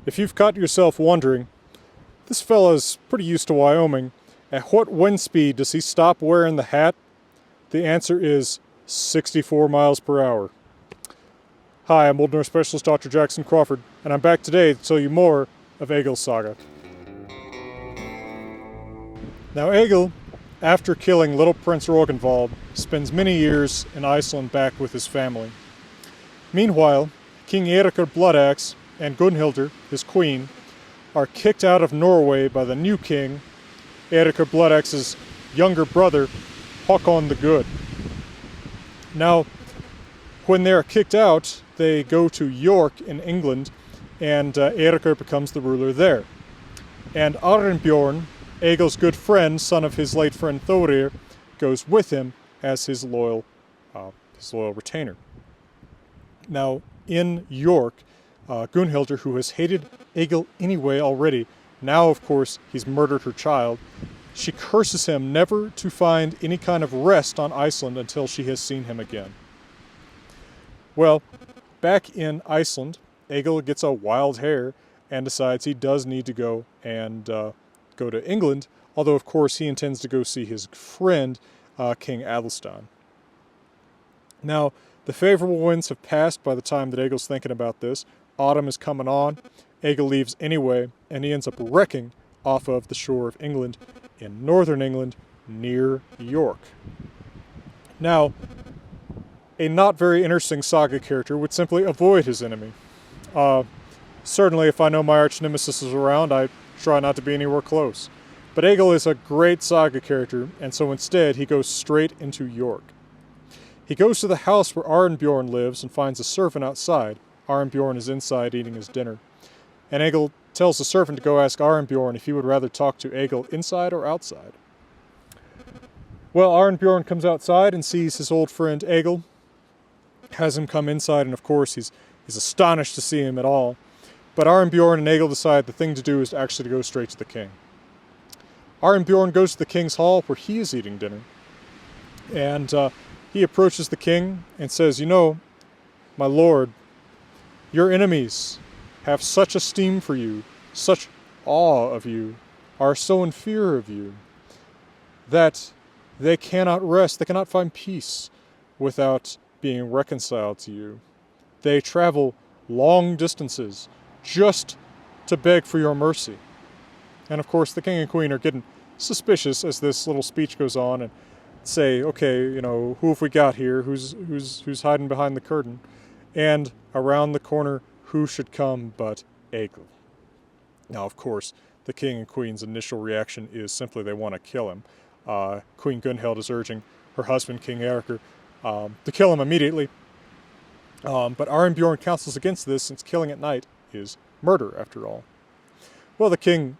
If you've caught yourself wondering, this fella's pretty used to Wyoming, at what wind speed does he stop wearing the hat? The answer is 64 miles per hour. Hi, I'm Old Norse Specialist Dr. Jackson Crawford, and I'm back today to tell you more of Egill's saga. Now Egill, after killing little Prince Rognvald, spends many years in Iceland back with his family. Meanwhile, King Eiríkur Bloodaxe and Gunnhildr, his queen, are kicked out of Norway by the new king, Eiríkur Bloodaxe's younger brother, Håkon the Good. Now, when they are kicked out, they go to York in England, and Eiríkur becomes the ruler there. And Arnbjorn, Egill's good friend, son of his late friend Thorir, goes with him as his loyal retainer. Now, in York, Gunnhildr, who has hated Egill anyway already, now of course he's murdered her child, she curses him never to find any kind of rest on Iceland until she has seen him again. Well, back in Iceland, Egill gets a wild hair and decides he does need to go and go to England, although of course he intends to go see his friend, King Athelstan. Now, the favorable winds have passed by the time that Egill's thinking about this. Autumn is coming on. Egill leaves anyway, and he ends up wrecking off of the shore of England in northern England near York. Now, a not very interesting saga character would simply avoid his enemy. Certainly, if I know my arch nemesis is around, I try not to be anywhere close. But Egill is a great saga character, and so instead he goes straight into York. He goes to the house where Arnbjorn lives and finds a servant outside. Arnbjorn is inside eating his dinner. And Egill tells the servant to go ask Arnbjorn if he would rather talk to Egill inside or outside. Well, Arnbjorn comes outside and sees his old friend Egill, has him come inside, and of course he's astonished to see him at all. But Arnbjorn and Egill decide the thing to do is actually to go straight to the king. Arnbjorn goes to the king's hall where he is eating dinner. And he approaches the king and says, "You know, my lord, your enemies have such esteem for you, such awe of you, are so in fear of you, that they cannot rest, they cannot find peace without being reconciled to you. They travel long distances just to beg for your mercy." And of course the king and queen are getting suspicious as this little speech goes on and say, okay, you know, who have we got here? Who's hiding behind the curtain? And around the corner, who should come but Egill? Now, of course, the king and queen's initial reaction is simply they want to kill him. Queen Gunnhild is urging her husband, King Eiríkur, to kill him immediately. But Arnbjorn counsels against this, since killing at night is murder, after all. Well, the king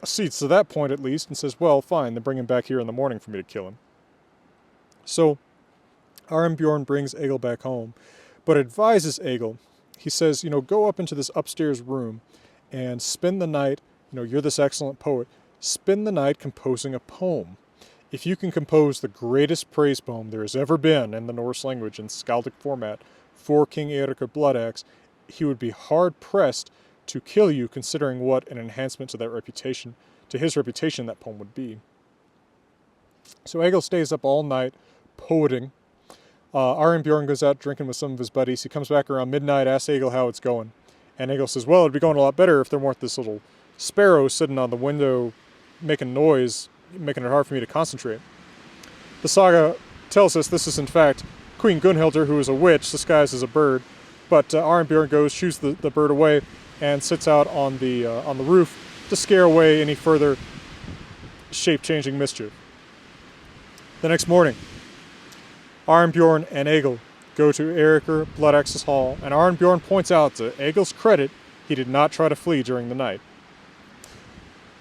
accedes to that point at least and says, well, fine, then bring him back here in the morning for me to kill him. So Arnbjorn brings Egill back home, but advises Egill. He says, go up into this upstairs room and spend the night, you're this excellent poet, spend the night composing a poem. If you can compose the greatest praise poem there has ever been in the Norse language in skaldic format for King Eiríkur Bloodaxe, he would be hard-pressed to kill you, considering what an enhancement to that reputation, to his reputation, that poem would be. So Egill stays up all night, poeting. Arnbjorn goes out drinking with some of his buddies. He comes back around midnight, asks Egill how it's going. And Egill says, well, it'd be going a lot better if there weren't this little sparrow sitting on the window making noise, making it hard for me to concentrate. The saga tells us this is in fact Queen Gunnhildr, who is a witch disguised as a bird. But Arnbjorn goes, shoos the bird away, and sits out on the roof to scare away any further shape-changing mischief. The next morning, Arnbjorn and Egill go to Eiríkur Bloodaxe's hall, and Arnbjorn points out to Egill's credit he did not try to flee during the night.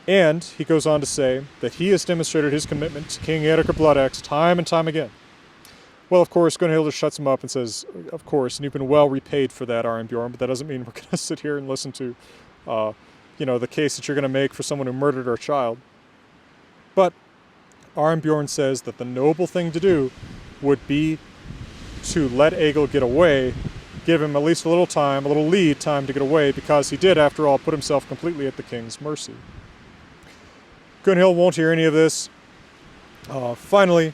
And he goes on to say that he has demonstrated his commitment to King Eiríkur Bloodaxe time and time again. Well, of course, Gunnhildr shuts him up and says, of course, and you've been well repaid for that, Arnbjorn, but that doesn't mean we're going to sit here and listen to, the case that you're going to make for someone who murdered our child. But Arnbjorn says that the noble thing to do would be to let Egill get away give him at least a little time, a little lead time to get away, because he did, after all, put himself completely at the king's mercy. Gunhild won't hear any of this. Finally,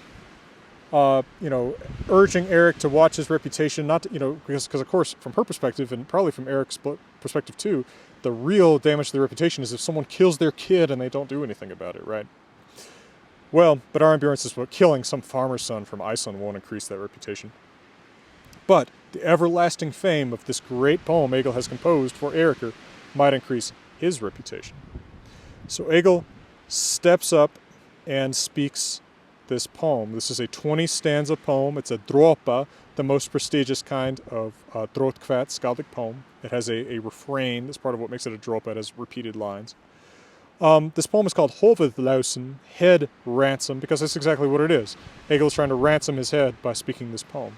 urging Eric to watch his reputation, not to, because of course, from her perspective, and probably from Eric's perspective too, the real damage to their reputation is if someone kills their kid and they don't do anything about it, right? Well, but Arnbjorn says, well, killing some farmer's son from Iceland won't increase that reputation. But the everlasting fame of this great poem Egill has composed for Eirikr might increase his reputation. So Egill steps up and speaks this poem. This is a 20-stanza poem. It's a dropa, the most prestigious kind of drotkvæð, skaldic poem. It has a refrain. That's part of what makes it a dropa. It has repeated lines. This poem is called Höfuðlásin, head ransom, because that's exactly what it is. Egill is trying to ransom his head by speaking this poem.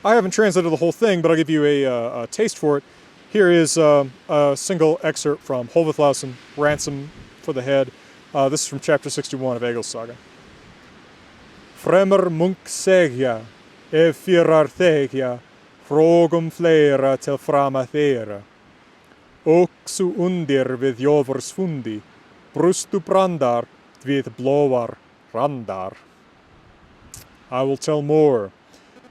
I haven't translated the whole thing, but I'll give you a taste for it. Here is a single excerpt from Höfuðlásin, Ransom for the Head. This is from chapter 61 of Egill's Saga. Fremur munk segja, fyrar þegja, frågum fleira til frama þeirra. Oxu undir við jofurs fundi, brustu brandar við blóar randar. I will tell more,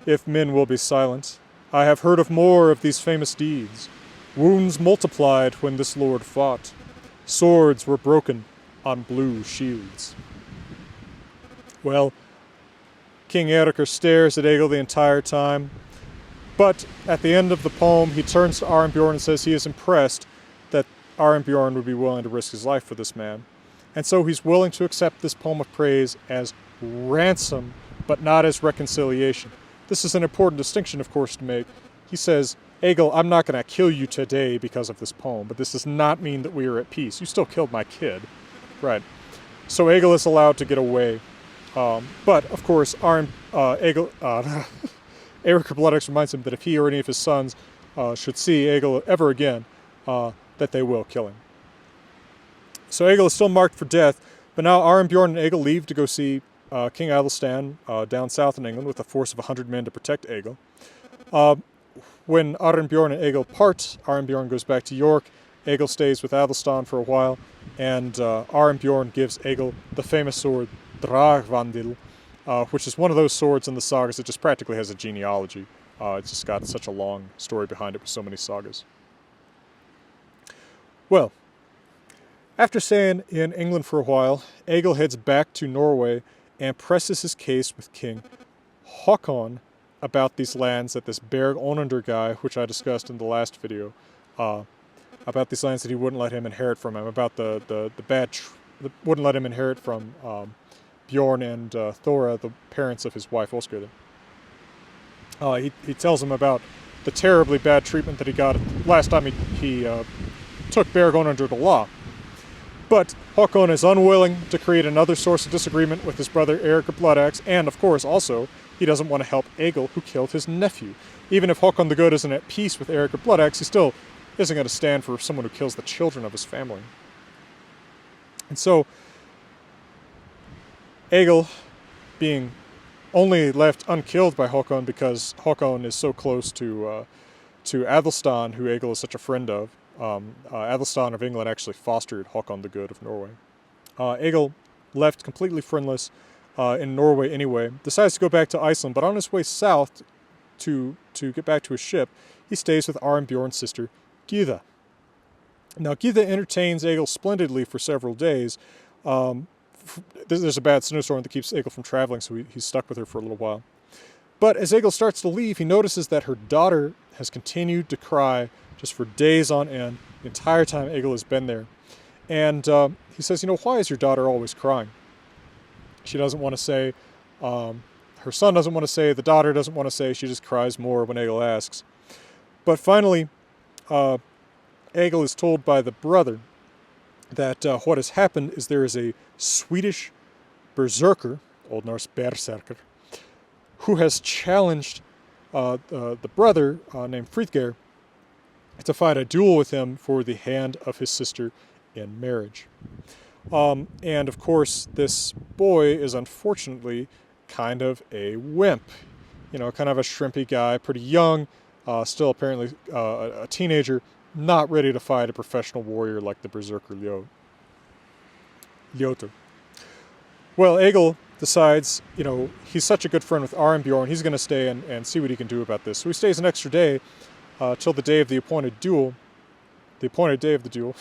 if men will be silent. I have heard of more of these famous deeds. Wounds multiplied when this lord fought. Swords were broken on blue shields. Well, King Eirikr stares at Egill the entire time, but at the end of the poem he turns to Arnbjorn and says he is impressed that Arnbjorn would be willing to risk his life for this man. And so he's willing to accept this poem of praise as ransom, but not as reconciliation. This is an important distinction, of course, to make. He says, Egill, I'm not going to kill you today because of this poem, but this does not mean that we are at peace. You still killed my kid. Right. So Egill is allowed to get away. But, of course, Eirikr Bloodaxe reminds him that if he or any of his sons should see Egill ever again, that they will kill him. So Egill is still marked for death, but now Arnbjorn and Egill leave to go see King Athelstan down south in England with a force of 100 men to protect Egill. When Arnbjorn and Egill part, Arnbjorn goes back to York, Egill stays with Athelstan for a while, and Arnbjorn gives Egill the famous sword Dragvandil, which is one of those swords in the sagas that just practically has a genealogy. It's just got such a long story behind it with so many sagas. Well, after staying in England for a while, Egill heads back to Norway and presses his case with King Håkon about these lands that this Berg Onundur guy, which I discussed in the last video, about these lands that he wouldn't let him inherit from him, about wouldn't let him inherit from Bjorn and Thora, the parents of his wife Osgerd. He tells him about the terribly bad treatment that he got last time he took Berg Onundur to law. But Håkon is unwilling to create another source of disagreement with his brother Eirikr Bloodaxe, and of course also he doesn't want to help Egill, who killed his nephew. Even if Håkon the Good isn't at peace with Eirikr Bloodaxe, he still isn't going to stand for someone who kills the children of his family. And so Egill, being only left unkilled by Håkon because Håkon is so close to Athelstan, who Egill is such a friend of. Athelstan of England actually fostered Håkon the Good of Norway. Egill, left completely friendless in Norway anyway, decides to go back to Iceland, but on his way south to get back to his ship, he stays with Arnbjorn's sister, Gyða. Now, Gyða entertains Egill splendidly for several days. There's a bad snowstorm that keeps Egill from traveling, so he's stuck with her for a little while. But as Egill starts to leave, he notices that her daughter has continued to cry just for days on end, the entire time Egill has been there. And he says, why is your daughter always crying? She doesn't want to say, her son doesn't want to say, the daughter doesn't want to say, she just cries more when Egill asks. But finally, Egill is told by the brother that what has happened is there is a Swedish berserker, Old Norse berserker, who has challenged the brother named Frithgeir to fight a duel with him for the hand of his sister in marriage. And of course, this boy is unfortunately kind of a wimp, kind of a shrimpy guy, pretty young, still apparently a teenager, not ready to fight a professional warrior like the berserker Ljótur. Well, Egill decides, he's such a good friend with Arnbjorn, he's going to stay and see what he can do about this. So he stays an extra day till the day of the appointed day of the duel,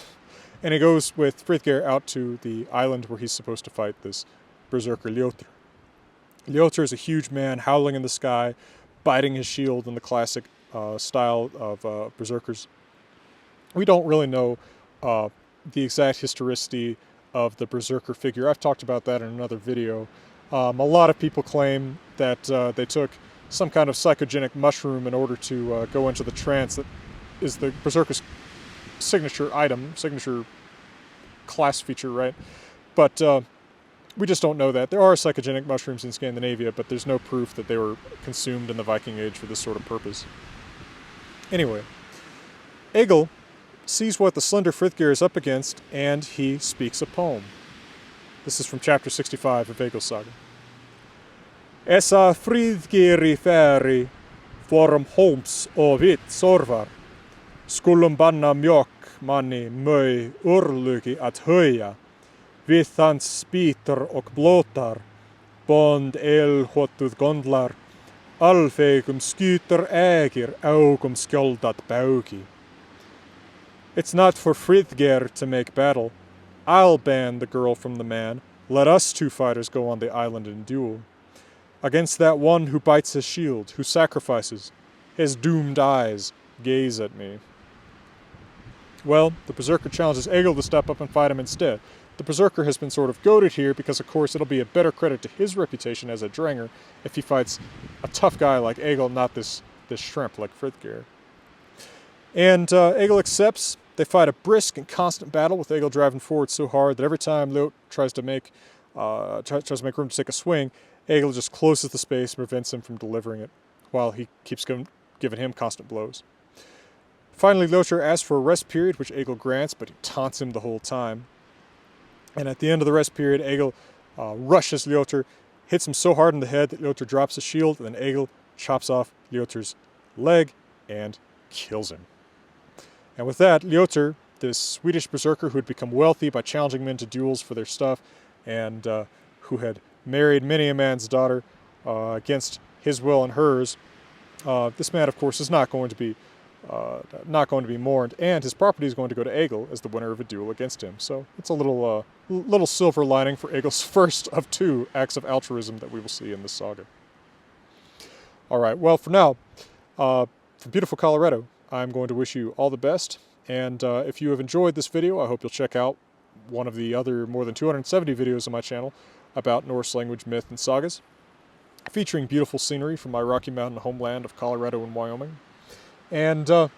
and he goes with Frithgeir out to the island where he's supposed to fight this berserker Ljótur. Ljótur is a huge man howling in the sky, biting his shield in the classic style of berserkers. We don't really know the exact historicity of the berserker figure. I've talked about that in another video. A lot of people claim that they took some kind of psychogenic mushroom in order to go into the trance that is the berserker's signature item, signature class feature, right? But we just don't know that. There are psychogenic mushrooms in Scandinavia, but there's no proof that they were consumed in the Viking Age for this sort of purpose. Anyway, Egill sees what the slender Frithgeir is up against, and he speaks a poem. This is from chapter 65 of Egill's Saga. Essa Frithgeiri færi forum holms og vitt sorvar, skulum banna mjokk manni möi urlugi at höja, við hans spýtar og blótar, bond elhottuð gondlar, alfegum skýtar ægir augum skjoldat baugi. It's not for Frithgeir to make battle. I'll ban the girl from the man. Let us two fighters go on the island and duel. Against that one who bites his shield, who sacrifices. His doomed eyes gaze at me. Well, the berserker challenges Egill to step up and fight him instead. The berserker has been sort of goaded here because, of course, it'll be a better credit to his reputation as a dranger if he fights a tough guy like Egill, not this shrimp like Frithgeir. And Egill accepts. They fight a brisk and constant battle, with Egill driving forward so hard that every time Ljótur tries to make room to take a swing, Egill just closes the space and prevents him from delivering it, while he keeps giving him constant blows. Finally, Ljótur asks for a rest period, which Egill grants, but he taunts him the whole time. And at the end of the rest period, Egill rushes Ljótur, hits him so hard in the head that Ljótur drops his shield, and then Egill chops off Ljótur's leg and kills him. And with that, Ljótur, this Swedish berserker who had become wealthy by challenging men to duels for their stuff, and who had married many a man's daughter against his will and hers, this man, of course, is not going to be mourned, and his property is going to go to Egill as the winner of a duel against him. So it's a little silver lining for Egill's first of two acts of altruism that we will see in this saga. All right, well, for now, from beautiful Colorado, I'm going to wish you all the best, and if you have enjoyed this video, I hope you'll check out one of the other more than 270 videos on my channel about Norse language, myth, and sagas, featuring beautiful scenery from my Rocky Mountain homeland of Colorado and Wyoming. And hope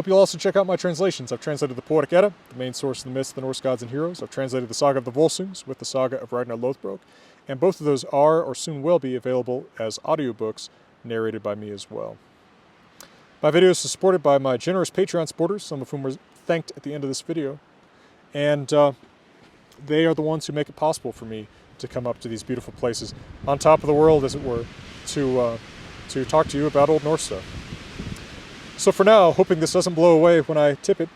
you'll also check out my translations. I've translated the Poetic Edda, the main source of the myths of the Norse gods and heroes. I've translated the Saga of the Volsungs with the Saga of Ragnar Lothbrok, and both of those are, or soon will be, available as audiobooks narrated by me as well. My videos are supported by my generous Patreon supporters, some of whom were thanked at the end of this video. And they are the ones who make it possible for me to come up to these beautiful places, on top of the world, as it were, to talk to you about Old Norse stuff. So for now, hoping this doesn't blow away when I tip it,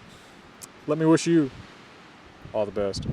let me wish you all the best.